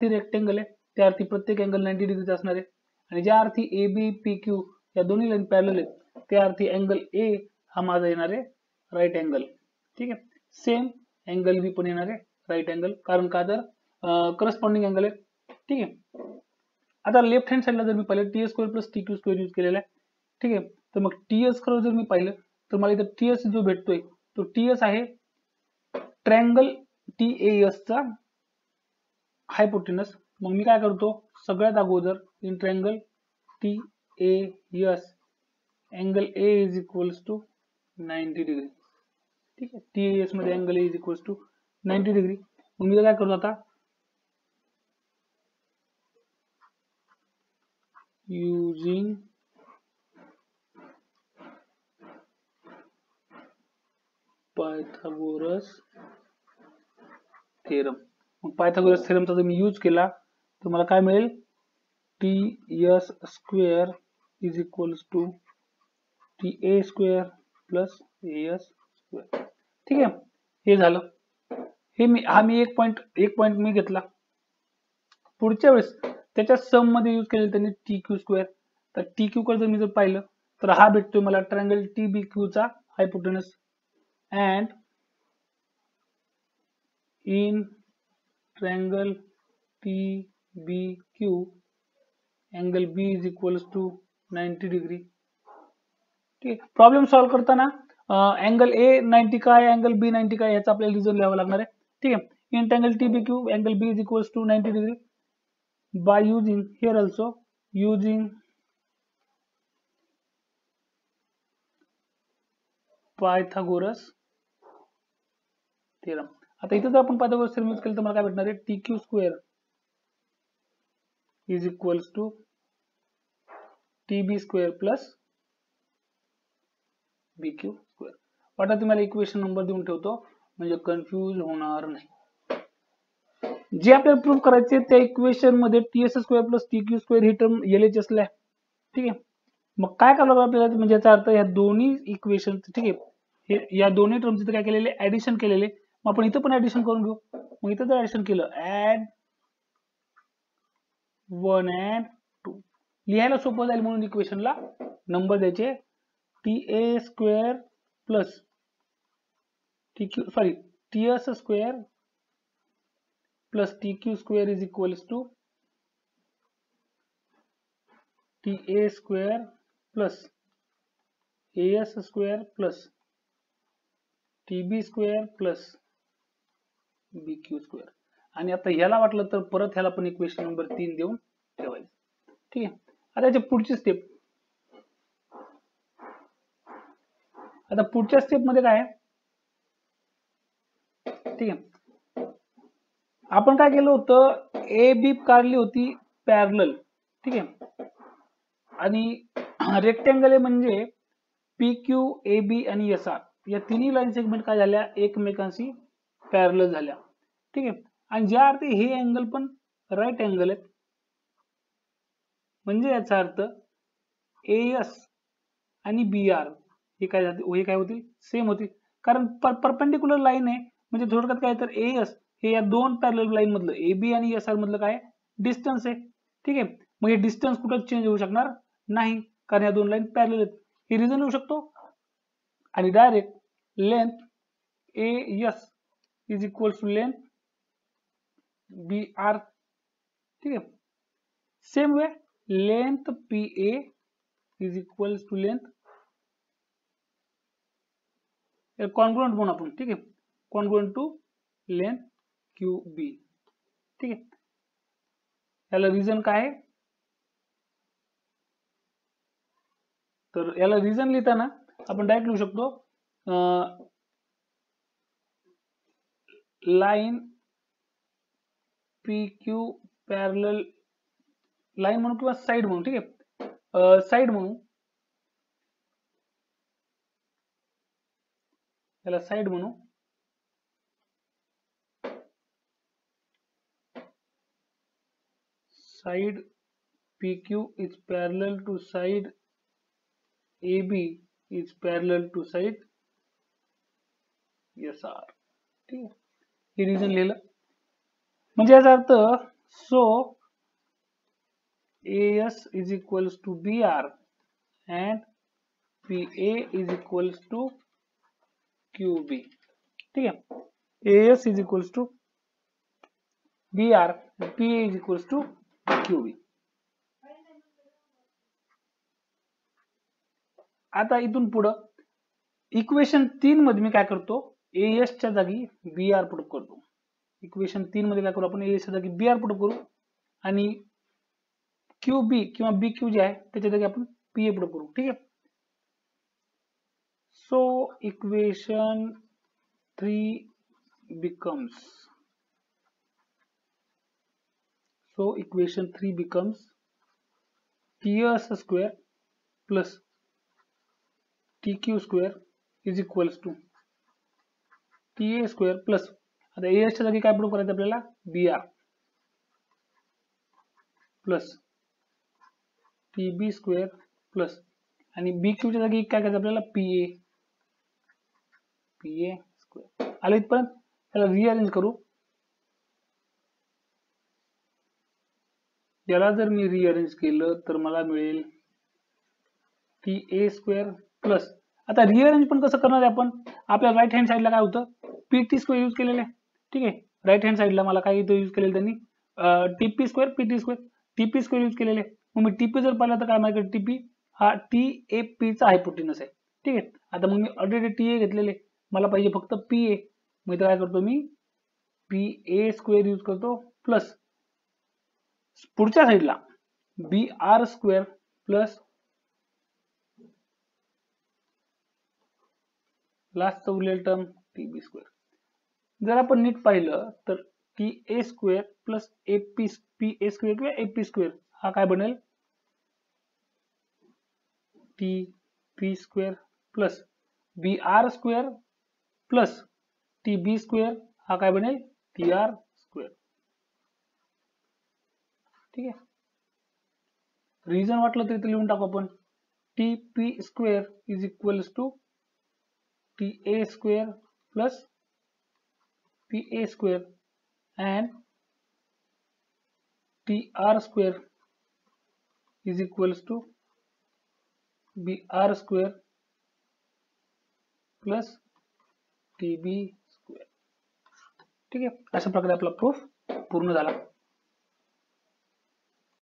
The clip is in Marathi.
ती रेक्टेंगल आहे, त्या अर्थी प्रत्येक अँगल 90 डिग्रीचा असणार आहे. आणि ज्या अर्थी ए बी पी क्यू या दोन्ही लाईन पॅरलल आहेत त्या अर्थी अँगल ए हा माझा येणार आहे राईट अँगल. ठीक आहे, सेम अँगल बी पण येणार आहे राईट अँगल, कारण का तर करस्पॉन्डिंग अँगल आहे. ठीक आहे, आता लेफ्ट हँड साईडला जर मी पाहिलं T S square plus T Q square use केलेला आहे. ठीक आहे, तर मग टी एस स्क्वेअर जर मी पाहिलं तर मला इथं टी एस जो भेटतोय तो टी एस आहे ट्रायंगल टी एस चा हायपोटेनस. मग मी काय करतो, सगळ्यात अगोदर in triangle T S angle A is equals to 90 degree. ठीक आहे, टी एस मध्ये angle A is equals to 90 degree. मग मी काय करतो आता, using पायथागोरस थेरम. मग पायथागोरस थेरमचा जर मी यूज केला तर मला काय मिळेल, T S square is equals to T A square plus A S square. ठीक आहे, हे झालं. हे मी एक पॉइंट मी घेतला. पुढच्या वेळेस त्याच्या सम मध्ये यूज केले त्यांनी टी क्यू स्क्वेअर. तर टी क्यू कडे जर मी पाहिलं तर हा भेटतोय मला ट्रायंगल टी बी क्यू चा hypotenuse. And in triangle T B Q angle B is equals to 90 degree. ठीक आहे, प्रॉब्लेम सॉल्व्ह करताना अँगल ए 90 काय अँगल बी 90 काय याचा आपल्याला रिझन लिहावं लागणार आहे. ठीक आहे, in triangle T B Q angle B is equals to 90 degree by using here also using Pythagoras theorem. आता इथे जर आपण पायथागोरस थेरम यूज केलं तर मला काय भेटणार आहे, T Q square is equals to T B square plus B Q square. वाटतं तुम्हाला इक्वेशन नंबर देऊन ठेवतो म्हणजे कन्फ्यूज होणार नाही. जे आपल्याला प्रूव्ह करायचे त्या इक्वेशन मध्ये T S square plus T Q square ही टर्म एलएचएस ला आहे. ठीक आहे, मग काय करावं आपल्याला, म्हणजे याचा अर्थ या दोन्ही इक्वेशन, ठीक आहे, हे या दोन्ही टर्म्स इथे काय केलेले, ऍडिशन केलेले. मग आपण इथं पण ऍडिशन करून घेऊ. मग इथं जर ऍडिशन केलं ऍड 1 and 2 लिहायला सोपं जाईल म्हणून इक्वेशनला नंबर द्यायचे T A square plus T S square plus T Q square is equals to T A square plus A S square plus T B square plus B Q square. आणि आता ह्याला वाटलं तर परत ह्याला पण इक्वेशन नंबर 3 देऊन ठेवायचं. ठीक आहे, आता याची पुढची स्टेप, आता पुढच्या स्टेप मध्ये काय आहे, ठीक आहे, आपण काय केलं होतं, ए बी काढली होती पॅरलल. ठीक आहे, आणि रेक्टेंगल आहे म्हणजे पी क्यू ए बी आणि एस आर या तिन्ही लाईन सेगमेंट काय झाल्या, एकमेकांशी पॅरलल झाल्या. ठीक आहे, आणि ज्या अर्थी हे अँगल पण राईट अँगल आहेत म्हणजे याचा अर्थ ए एस आणि बी आर हे काय होतील, सेम होतील. कारण परपेंडिक्युलर लाईन आहे म्हणजे थोडक्यात काय तर ए एस हे या दोन पॅरलल लाईन मधलं ए बी आणि एस आर मधलं काय डिस्टन्स आहे. ठीक आहे, मग हे डिस्टन्स कुठं चेंज होऊ शकणार नाही कारण या दोन लाईन पॅरलल आहेत. हे रिझन होऊ शकतो. आणि direct length A S is equals to length B R. ठीक आहे, same way length P A is equals to length congruent म्हणून आपण. ठीक आहे, congruent to length Q B. ठीक आहे, याला रिझन काय आहे, तर याला रिझन लिहिताना आपण डायरेक्ट लिहू शकतो line P Q parallel line म्हणून किंवा साइड म्हणून. ठीक आहे, साइड म्हणून, याला साइड म्हणू. Side PQ is parallel to side AB is parallel to side SR. ठीक आहे, हे रिझन लिहिलं म्हणजे याचा अर्थ So AS is equals to BR and PA is equals to QB. ठीक है, AS is equals to BR and PA is equals to QB. आता इथून पुढं इक्वेशन 3 मध्ये मी काय करतो, AS च्या जागी BR पुट करतो. इक्वेशन 3 मध्ये काय करू आपण, AS च्या जागी BR पुट करू आणि QB किंवा BQ जे आहे त्याच्या जागी आपण PA पुट करू. ठीक आहे. So equation 3 becomes TS square plus TQ square is equals to TA square plus, आता AS च्या जागी काय पुट करायचं आपल्याला, BR plus TB square plus आणि BQ च्या जागी काय करायचं आपल्याला, PA स्क्वेअर. आलं इथपर्यंत. त्याला रिअरेंज करू. याला जर मी रिअरेंज केलं तर मला मिळेल TA स्क्वेअर प्लस, आता रिअरेंज पण कसं करणार आहे आपण, आपल्या राईट हँड साईडला काय होतं, PT स्क्वेअर यूज केलेलं आहे. ठीक आहे, राईट हँड साईडला मला काय इथं यूज केलेलं त्यांनी, TP square PT square, TP square use केलेले. मग मी TP जर पाहिलं तर काय माहिती, TP हा TAP चा हायपोटेनस आहे. ठीक आहे, आता मग मी ऑलरेडी TA घेतलेले, मला पाहिजे फक्त PA. मग इथं काय करतो मी, PA स्क्वेअर यूज करतो प्लस पुढच्या साईडला BR स्क्वेअर प्लस लास्टचं उरलेलं टर्म TB स्क्वेअर. जर आपण नीट पाहिलं तर TA square plus PA square किंवा AP स्क्वेअर हा काय बनेल, TP square plus BR square plus TB square हा काय बनेल, TR स्क्वेअर. ठीक आहे, रिजन वाटलं तरी लिहून टाकू आपण, TP square is equals to TA square plus PA square and TR square is equals to BR square plus TB square. ठीक आहे, अशा प्रकारे आपला प्रूफ पूर्ण झाला.